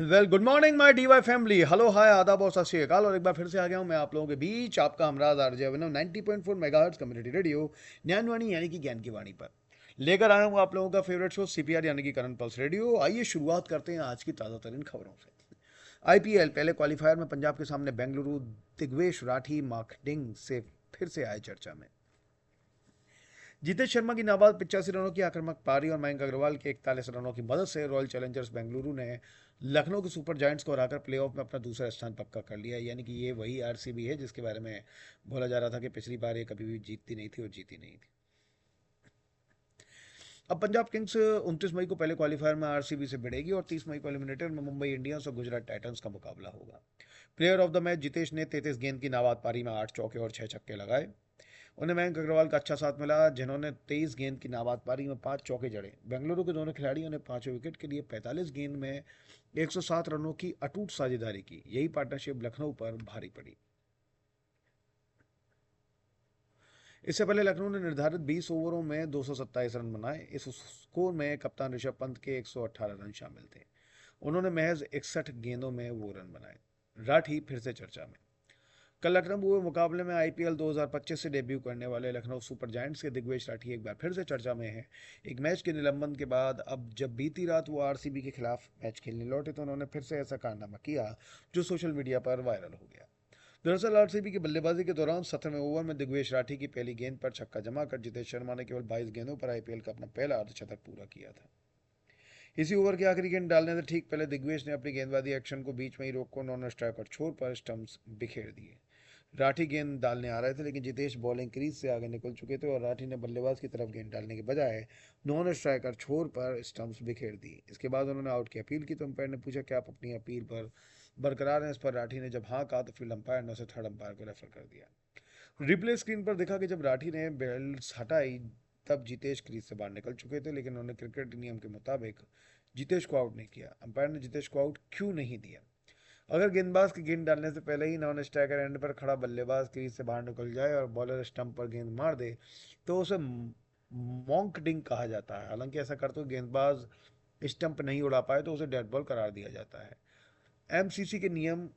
Well good morning my DY family. Hello hi आदाब और सत श्री अकाल। और एक बार फिर से आ गया हूं मैं आप लोगों के बीच, आपका हमराज आरजे अभिनव 90.4 मेगाहर्ट्ज कम्युनिटी रेडियो ज्ञानवाणी यानी कि ज्ञान की वाणी पर लेकर आया हूं आप लोगों का फेवरेट शो सीपीआर यानी कि करंट पल्स रेडियो। आइए शुरुआत करते हैं आज की ताज़ा तरीन खबरों से। आईपीएल पहले क्वालिफायर में पंजाब के सामने बेंगलुरु दिग्वेश राठी मार्केटिंग से फिर से आए चर्चा में। जितेश शर्मा की नाबाद 85 रनों की आक्रामक पारी और मयंक अग्रवाल के 41 रनों की मदद से रॉयल चैलेंजर्स बेंगलुरु ने लखनऊ के सुपर जायंट्स को हराकर प्लेऑफ में अपना दूसरा स्थान पक्का कर लिया। यानी कि ये वही आरसीबी है जिसके बारे में बोला जा रहा था कि पिछली बार ये कभी भी जीतती नहीं थी और जीती नहीं थी। अब पंजाब किंग्स 29 मई को पहले क्वालिफायर में आरसीबी से भिड़ेगी और 30 मई को एलिमिनेटर में मुंबई इंडियंस और गुजरात टाइटंस का मुकाबला होगा। Player of the match Jitesh ने 33 गेंद की नाबाद पारी में 8 चौके और 6 छक्के लगाए। उन्हें मयंक अग्रवाल का अच्छा साथ मिला जिन्होंने 23 गेंद की नाबाद पारी में 5 चौके जड़े। बेंगलुरु के दोनों खिलाड़ियों ने 5वें विकेट के लिए 45 गेंद में 107 रनों की अटूट साझेदारी की। यही पार्टनरशिप लखनऊ पर भारी पड़ी। इससे पहले लखनऊ ने निर्धारित 20 ओवरों में 227 रन बनाए। इस स्कोर में कप्तान ऋषभ पंत के 118 रन शामिल थे। उन्होंने महज 61 गेंदों में वो रन बनाए। राठी फिर से चर्चा में। कल लखनऊ हुए मुकाबले में आईपीएल 2025 से डेब्यू करने वाले लखनऊ सुपर जायंट्स के दिग्वेश राठी एक बार फिर से चर्चा में हैं। एक मैच के निलंबन के बाद अब जब बीती रात वो आरसीबी के खिलाफ मैच खेलने लौटे तो उन्होंने फिर से ऐसा कारनामा किया जो सोशल मीडिया पर वायरल हो गया। दरअसल आरसीबी की बल्लेबाजी के दौरान 17वें ओवर में दिग्वेश राठी की पहली गेंद पर छक्का जमाकर जितेश शर्मा ने केवल 22 गेंदों पर आईपीएल का अपना पहला अर्धशतक पूरा किया था। इसी ओवर की आखिरी गेंद डालने से ठीक पहले दिग्वेश ने अपनी गेंदबाजी एक्शन को बीच में ही रोक कर नॉन स्ट्राइकर छोड़कर स्टंप्स बिखेर दिए। राठी गेंद डालने आ रहे थे लेकिन जितेश बॉलिंग क्रीज से आगे निकल चुके थे और राठी ने बल्लेबाज की तरफ गेंद डालने के बजाय नॉन स्ट्राइकर छोर पर स्टंप्स बिखेर दिए। इसके बाद उन्होंने आउट की अपील की तो अंपायर ने पूछा क्या आप अपनी अपील पर बरकरार हैं। इस पर राठी ने जब हाँ कहा तो फील्ड अंपायर ने उसे थर्ड अंपायर को रेफर कर दिया। रिप्ले स्क्रीन पर देखा कि जब राठी ने बेल्ट हटाई तब जितेश क्रीज से बाहर निकल चुके थे लेकिन उन्होंने क्रिकेट नियम के मुताबिक जितेश को आउट नहीं किया। अंपायर ने जितेश को आउट क्यों नहीं दिया? अगर गेंदबाज की गेंद डालने से पहले ही नॉन स्ट्राइकर एंड पर खड़ा बल्लेबाज क्रीज से बाहर निकल जाए और बॉलर स्टंप पर गेंद मार दे तो उसे मॉन्कडिंग कहा जाता है। हालांकि ऐसा करते हुए गेंदबाज स्टंप नहीं उड़ा पाए तो उसे डेड बॉल करार दिया जाता है। एमसीसी के नियम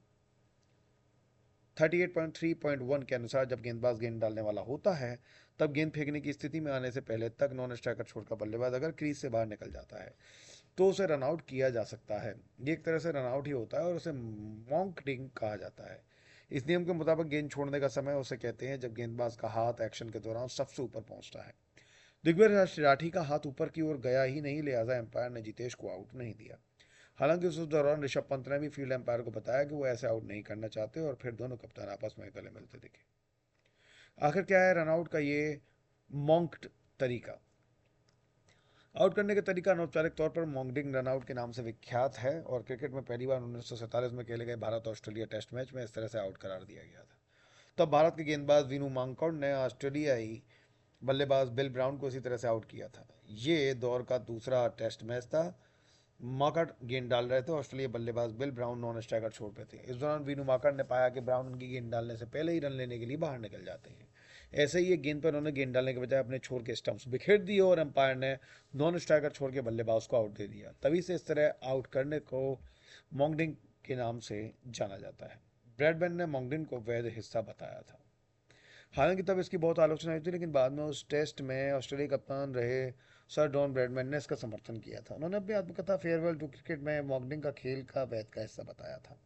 38.3.1 के अनुसार जब गेंदबाज गेंद डालने वाला होता है तब गेंद फेंकने की स्थिति में आने से पहले तक नॉन स्ट्राइकर छोड़कर बल्लेबाज अगर क्रीज से बाहर निकल जाता है तो उसे रनआउट किया जा सकता है। ये एक तरह से रनआउट ही होता है और उसे मॉन्कडिंग कहा जाता है। इस नियम के मुताबिक गेंद छोड़ने का समय उसे कहते हैं जब गेंदबाज का हाथ एक्शन के दौरान सबसे ऊपर पहुंचता है। दिग्विजय राठी का हाथ ऊपर की ओर गया ही नहीं, लिहाजा एम्पायर ने जितेश को आउट नहीं दिया। हालांकि उस दौरान ऋषभ पंत ने भी फील्ड एम्पायर को बताया कि वो ऐसे आउट नहीं करना चाहते और फिर दोनों कप्तान आपस में गले मिलते दिखे। आखिर क्या है रनआउट का ये मॉन्क्ड तरीका? आउट करने का तरीका अनौपचारिक तौर पर मॉन्कडिंग रनआउट के नाम से विख्यात है और क्रिकेट में पहली बार 1947 में खेले गए भारत ऑस्ट्रेलिया टेस्ट मैच में इस तरह से आउट करार दिया गया था। तब भारत के गेंदबाज वीनू मांकड़ ने ऑस्ट्रेलियाई बल्लेबाज बिल ब्राउन को इसी तरह से आउट किया था। ये दौर का दूसरा टेस्ट मैच था। माकड़ गेंद डाल रहे थे, ऑस्ट्रेलिया बल्लेबाज बिल ब्राउन नॉन स्ट्राइकर छोड़ पे थे। इस दौरान वीनू माकड़ ने पाया कि ब्राउन उनकी गेंद डालने से पहले ही रन लेने के लिए बाहर निकल जाते हैं। ऐसे ही एक गेंद पर उन्होंने गेंद डालने के बजाय अपने छोर के स्टंप्स बिखेर दिए और एम्पायर ने नॉन स्ट्राइकर छोड़ के बल्लेबाज को आउट दे दिया। तभी से इस तरह आउट करने को मॉन्कडिंग के नाम से जाना जाता है। ब्रैडमैन ने मॉन्कडिंग को वैध हिस्सा बताया था। हालांकि तब इसकी बहुत आलोचना हुई थी लेकिन बाद में उस टेस्ट में ऑस्ट्रेलिया कप्तान रहे सर डॉन ब्रैडमैन ने इसका समर्थन किया था। उन्होंने अपनी आत्मकथा फेयरवेल टू क्रिकेट में मॉकडिंग का खेल का वैध का हिस्सा बताया था।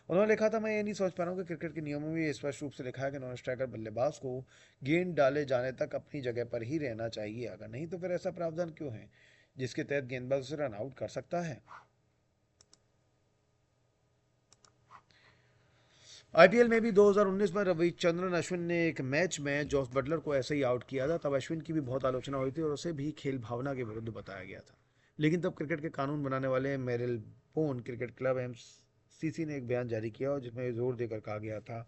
उन्होंने लिखा था मैं ये नहीं सोच पा रहा हूँ कि क्रिकेट के नियमों में ये स्पष्ट रूप से लिखा है कि नॉन स्ट्राइकर बल्लेबाज को गेंद डाले जाने तक अपनी जगह पर ही रहना चाहिए। अगर नहीं तो फिर ऐसा प्रावधान क्यों है जिसके तहत गेंदबाज उसे रन आउट कर सकता है? आईपीएल में भी 2019 में रविचंद्रन अश्विन ने एक मैच में जॉस बटलर को ऐसे ही आउट किया था। तब अश्विन की भी बहुत आलोचना हुई थी और उसे भी खेल भावना के विरुद्ध बताया गया था। लेकिन तब क्रिकेट के कानून बनाने वाले Marylebone cricket club MCC ने एक बयान जारी किया और जिसमें जोर देकर कहा गया था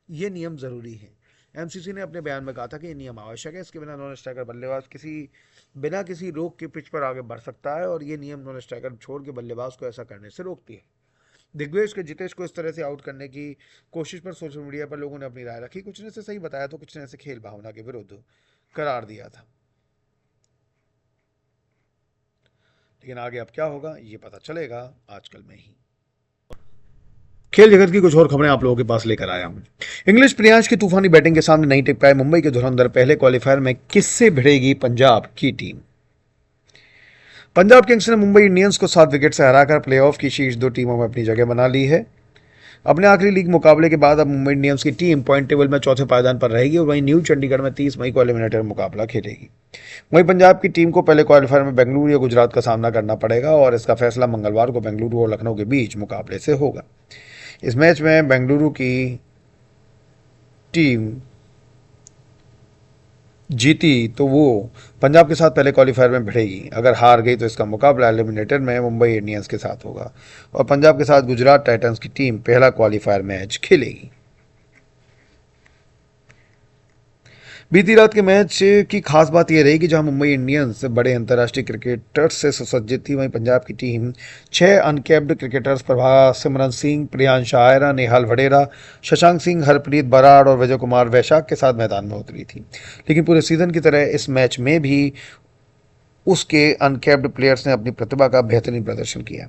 ये नियम जरूरी है। एमसीसी ने अपने बयान में कहा था कि ये नियम आवश्यक है, इसके बिना नॉन स्ट्राइकर बल्लेबाज बिना किसी रोक के पिच पर आगे बढ़ सकता है और ये नियम नॉन स्ट्राइकर छोड़ के बल्लेबाज को ऐसा करने से रोकती है। दिग्विजय के जितेश को इस तरह से आउट करने की कोशिश पर सोशल मीडिया पर लोगों ने अपनी राय रखी। कुछ ने इसे सही बताया तो कुछ ने इसे खेल भावना के विरुद्ध करार दिया था। लेकिन आगे अब क्या होगा ये पता चलेगा आजकल में ही। खेल जगत की कुछ और खबरें आप लोगों के पास लेकर आया हूं। इंग्लिश प्रियांश की तूफानी बैटिंग के सामने नहीं टिक पाए मुंबई के धुरंधर। पहले क्वालिफायर में किससे भिड़ेगी पंजाब की टीम? पंजाब किंग्स ने मुंबई इंडियंस को 7 विकेट से हराकर प्लेऑफ की शीर्ष 2 टीमों में अपनी जगह बना ली है। अपने आखिरी लीग मुकाबले के बाद अब मुंबई इंडियंस की टीम पॉइंट टेबल में चौथे पायदान पर रहेगी और वहीं न्यू चंडीगढ़ में 30 मई को एलिमिनेटर मुकाबला खेलेगी। वहीं पंजाब की टीम को पहले क्वालिफायर में बेंगलुरु या गुजरात का सामना करना पड़ेगा और इसका फैसला मंगलवार को बेंगलुरु और लखनऊ के बीच मुकाबले से होगा। इस मैच में बेंगलुरु की टीम जीती तो वो पंजाब के साथ पहले क्वालिफायर में भिड़ेगी। अगर हार गई तो इसका मुकाबला एलिमिनेटर में मुंबई इंडियंस के साथ होगा और पंजाब के साथ गुजरात टाइटंस की टीम पहला क्वालिफायर मैच खेलेगी। बीती रात के मैच की खास बात यह रही कि जहां मुंबई इंडियंस बड़े अंतर्राष्ट्रीय क्रिकेटर्स से सुसज्जित थी, वहीं पंजाब की team 6 uncapped cricketers Prabhsimran Singh, Priyansh Arya, Nehal Wadhera, Shashank Singh, Harpreet Brar और विजय कुमार वैशाख के साथ मैदान में उतरी थी। लेकिन पूरे सीजन की तरह इस मैच में भी उसके अनकैप्ड प्लेयर्स ने अपनी प्रतिभा का बेहतरीन प्रदर्शन किया।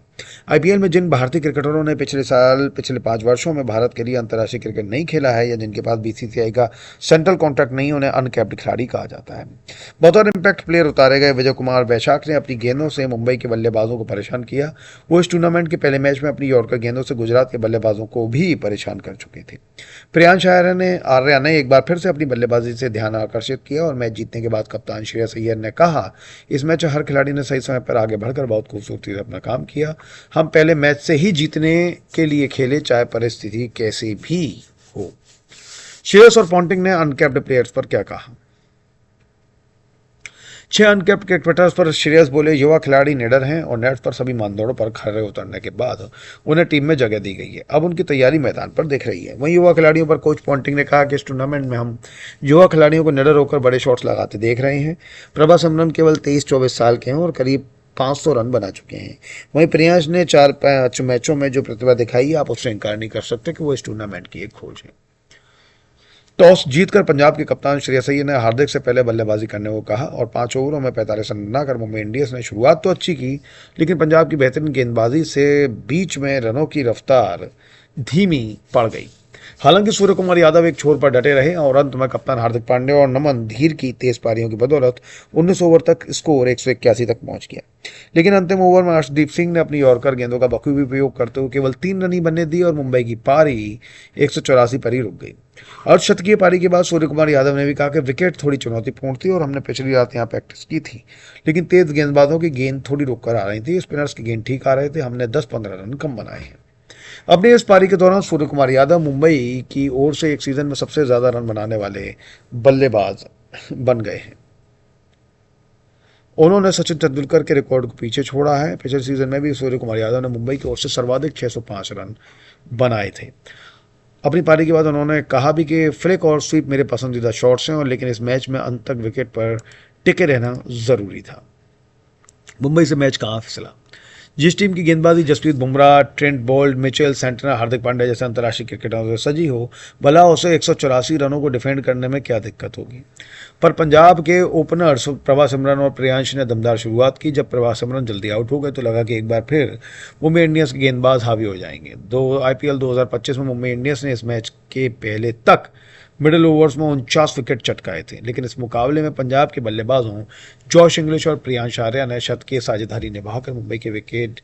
आईपीएल में जिन भारतीय क्रिकेटरों ने पिछले 5 वर्षों में भारत के लिए अंतर्राष्ट्रीय क्रिकेट नहीं खेला है या जिनके पास बीसीसीआई का सेंट्रल कॉन्ट्रैक्ट नहीं, उन्हें अनकैप्ड खिलाड़ी कहा जाता है। बतौर इम्पैक्ट प्लेयर उतारे गए विजय कुमार वैशाख ने अपनी गेंदों से मुंबई के बल्लेबाजों को परेशान किया। वो इस टूर्नामेंट के पहले मैच में अपनी यॉर्कर गेंदों से गुजरात के बल्लेबाजों को भी परेशान कर चुके थे। प्रियांश आर्या ने एक बार फिर से अपनी बल्लेबाजी से ध्यान आकर्षित किया और मैच जीतने के बाद कप्तान श्रेयस अय्यर ने कहा, इस मैच हर खिलाड़ी ने सही समय पर आगे बढ़कर बहुत खूबसूरती से अपना काम किया। हम पहले मैच से ही जीतने के लिए खेले, चाहे परिस्थिति कैसी भी हो। श्रेयस और पॉन्टिंग ने अनकैप्ड प्लेयर्स पर क्या कहा? 6 अनकैप्ड क्रिकेटर्स पर श्रेयस बोले, युवा खिलाड़ी निडर हैं और नेट पर सभी मानदंडों पर खरे उतरने के बाद उन्हें टीम में जगह दी गई है। अब उनकी तैयारी मैदान पर दिख रही है। वहीं युवा खिलाड़ियों पर कोच पॉन्टिंग ने कहा कि इस टूर्नामेंट में हम युवा खिलाड़ियों को निडर होकर बड़े शॉट्स लगाते देख रहे हैं। प्रभासिमरन केवल 23-24 साल के हैं और करीब 500 रन बना चुके हैं। वहीं प्रियांश ने 4-5 मैचों में जो प्रतिभा दिखाई है, आप उससे इनकार नहीं कर सकते कि वो इस टूर्नामेंट की एक खोज है। टॉस जीतकर पंजाब के कप्तान श्रेयस अय्यर ने हार्दिक से पहले बल्लेबाजी करने को कहा और 5 ओवरों में 45 रन बनाकर मुंबई इंडियंस ने शुरुआत तो अच्छी की, लेकिन पंजाब की बेहतरीन गेंदबाजी से बीच में रनों की रफ्तार धीमी पड़ गई। हालांकि सूर्य कुमार यादव एक छोर पर डटे रहे और अंत में कप्तान हार्दिक पांड्या और नमन धीर की तेज पारियों की बदौलत 19 ओवर तक स्कोर 181 तक पहुंच गया। लेकिन अंतिम ओवर में अर्शदीप सिंह ने अपनी यॉर्कर गेंदों का बखूबी उपयोग करते हुए केवल 3 रन ही बनने दी और मुंबई की पारी 184 पर ही रुक गई। अर्धशतकीय पारी के बाद सूर्य कुमार यादव ने भी कहा कि विकेट थोड़ी चुनौतीपूर्ण थी और हमने पिछली रात यहाँ प्रैक्टिस की थी, लेकिन तेज गेंदबाजों की गेंद थोड़ी रुक कर आ रही थी, स्पिनर्स की गेंद ठीक आ रहे थे, हमने 10-15 रन कम बनाए हैं। अपने इस पारी के दौरान सूर्य कुमार यादव मुंबई की ओर से एक सीजन में सबसे ज्यादा रन बनाने वाले बल्लेबाज बन गए हैं। उन्होंने सचिन तेंदुलकर के रिकॉर्ड को पीछे छोड़ा है। पिछले सीजन में भी सूर्य कुमार यादव ने मुंबई की ओर से सर्वाधिक 605 रन बनाए थे। अपनी पारी के बाद उन्होंने कहा भी कि फ्लिक और स्वीप मेरे पसंदीदा शॉट्स हैं और लेकिन इस मैच में अंत तक विकेट पर टिके रहना जरूरी था। मुंबई से मैच कहाँ फिसला? जिस टीम की गेंदबाजी Jasprit Bumrah, Trent Boult, Mitchell Santner, Hardik Pandya जैसे अंतर्राष्ट्रीय क्रिकेटरों से सजी हो, भला उसे 184 रनों को डिफेंड करने में क्या दिक्कत होगी। पर पंजाब के ओपनर्स प्रभासिमरन और प्रियांश ने दमदार शुरुआत की। जब प्रभासिमरन जल्दी आउट हो गए तो लगा कि एक बार फिर मुंबई इंडियंस के गेंदबाज हावी हो जाएंगे। आईपीएल 2025 में मुंबई इंडियंस ने इस मैच के पहले तक मिडिल ओवर्स में 49 विकेट चटकाए थे, लेकिन इस मुकाबले में पंजाब के बल्लेबाजों जॉश इंग्लिश और प्रियांश आर्या ने शतकीय की साझेदारी निभाकर मुंबई के विकेट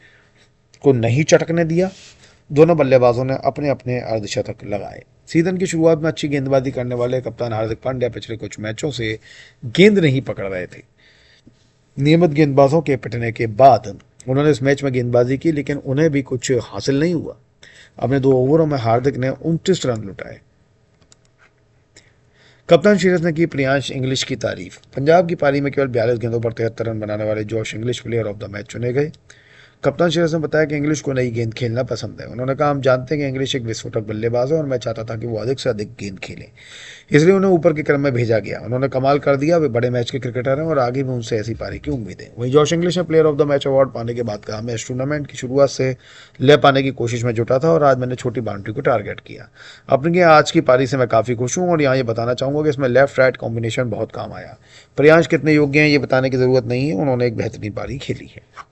को नहीं चटकने दिया। दोनों बल्लेबाजों ने अपने अपने अर्धशतक लगाए। सीजन की शुरुआत में अच्छी गेंदबाजी करने वाले कप्तान हार्दिक पांड्या पिछले कुछ मैचों से गेंद नहीं पकड़ रहे थे। नियमित गेंदबाजों के पिटने के बाद उन्होंने इस मैच में गेंदबाजी की, लेकिन उन्हें भी कुछ हासिल नहीं हुआ। अपने 2 ओवरों में हार्दिक ने 29 रन लुटाए। कप्तान श्रेयस ने की प्रियांश इंग्लिश की तारीफ। पंजाब की पारी में केवल 42 गेंदों पर 73 रन बनाने वाले Josh Inglis player of the match चुने गए। कप्तान श्रेयस ने बताया कि इंग्लिश को नई गेंद खेलना पसंद है। उन्होंने कहा, हम जानते हैं कि इंग्लिश एक विस्फोटक बल्लेबाज है और मैं चाहता था कि वो अधिक से अधिक गेंद खेले, इसलिए उन्हें ऊपर के क्रम में भेजा गया। उन्होंने कमाल कर दिया। वे बड़े मैच के क्रिकेटर हैं और आगे भी उनसे ऐसी पारी की उम्मीद है। वहीं जॉश इंग्लिश ने player of the match award पाने के बाद कहा, मैं इस टूर्नामेंट की शुरुआत से ले पाने की कोशिश में जुटा था और आज मैंने छोटी बाउंड्री को टारगेट किया। अपनी आज की पारी से मैं काफ़ी खुश हूँ और यहाँ ये बताना चाहूँगा कि इसमें लेफ्ट राइट कॉम्बिनेशन बहुत काम आया। प्रियांश कितने योग्य हैं ये बताने की ज़रूरत नहीं है, उन्होंने एक बेहतरीन पारी खेली है।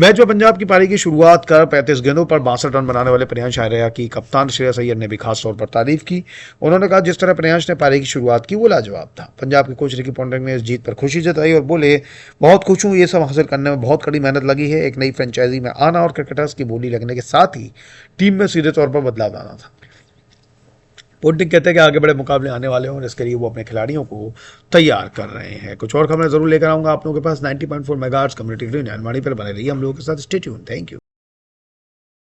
मैच में पंजाब की पारी की शुरुआत कर 35 गेंदों पर 62 रन बनाने वाले प्रियांश आर्या की कप्तान श्रेयस अय्यर ने भी खास तौर पर तारीफ की। उन्होंने कहा जिस तरह प्रियांश ने पारी की शुरुआत की वो लाजवाब था। पंजाब के कोच रिकी पॉन्टिंग ने इस जीत पर खुशी जताई और बोले बहुत खुश हूँ, ये सब हासिल करने में बहुत कड़ी मेहनत लगी है। एक नई फ्रेंचाइजी में आना और क्रिकेटर्स की बोली लगने के साथ ही टीम में सीधे तौर पर बदलाव लाना था। पोंटिंग कहते हैं कि आगे बड़े मुकाबले आने वाले हैं और इसके लिए वो अपने खिलाड़ियों को तैयार कर रहे हैं। कुछ और खबरें जरूर लेकर आऊंगा आप लोगों के पास। 90.4 मेगाहर्ट्ज़ कम्युनिटी रेडियो नियनवाणी पर बने रहिए हम लोगों के साथ। Stay tuned. Thank you.